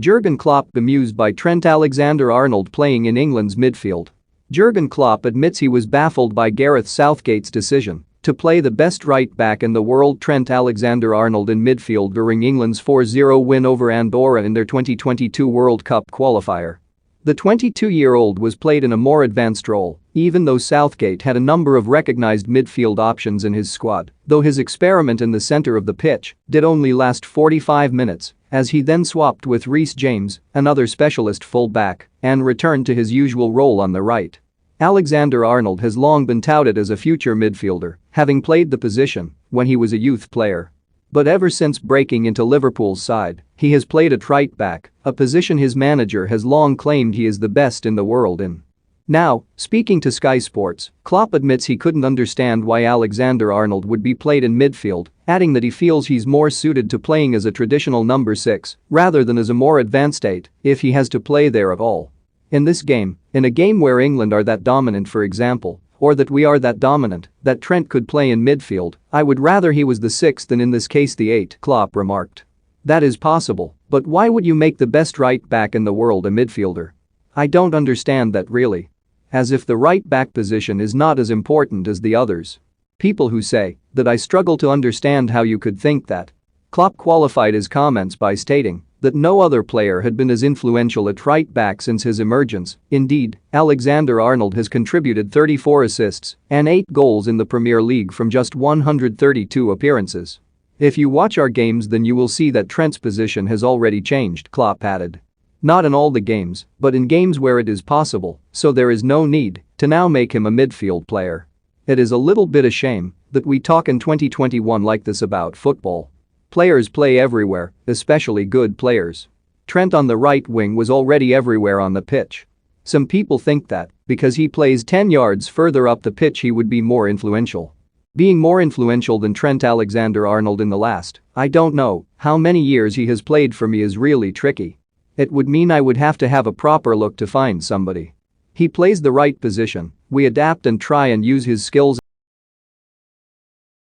Jurgen Klopp bemused by Trent Alexander-Arnold playing in England's midfield. Jurgen Klopp admits he was baffled by Gareth Southgate's decision to play the best right-back in the world, Trent Alexander-Arnold, in midfield during England's 4-0 win over Andorra in their 2022 World Cup qualifier. The 22-year-old was played in a more advanced role, even though Southgate had a number of recognised midfield options in his squad, though his experiment in the centre of the pitch did only last 45 minutes, as he then swapped with Reece James, another specialist full-back, and returned to his usual role on the right. Alexander-Arnold has long been touted as a future midfielder, having played the position when he was a youth player. But ever since breaking into Liverpool's side, he has played at right-back, a position his manager has long claimed he is the best in the world in. Now, speaking to Sky Sports, Klopp admits he couldn't understand why Alexander-Arnold would be played in midfield, adding that he feels he's more suited to playing as a traditional number 6 rather than as a more advanced 8 if he has to play there at all. In this game, in a game where England are that dominant, for example, or that we are that dominant, that Trent could play in midfield, I would rather he was the 6 than in this case the 8, Klopp remarked. That is possible, but why would you make the best right-back in the world a midfielder? I don't understand that really. As if the right-back position is not as important as the others. People who say that I struggle to understand how you could think that. Klopp qualified his comments by stating that no other player had been as influential at right-back since his emergence. Indeed, Alexander-Arnold has contributed 34 assists and 8 goals in the Premier League from just 132 appearances. If you watch our games, then you will see that Trent's position has already changed, Klopp added. Not in all the games, but in games where it is possible, so there is no need to now make him a midfield player. It is a little bit a shame that we talk in 2021 like this about football. Players play everywhere, especially good players. Trent on the right wing was already everywhere on the pitch. Some people think that because he plays 10 yards further up the pitch he would be more influential. Being more influential than Trent Alexander-Arnold in the last, I don't know how many years he has played for me, is really tricky. It would mean I would have to have a proper look to find somebody. He plays the right position, we adapt and try and use his skills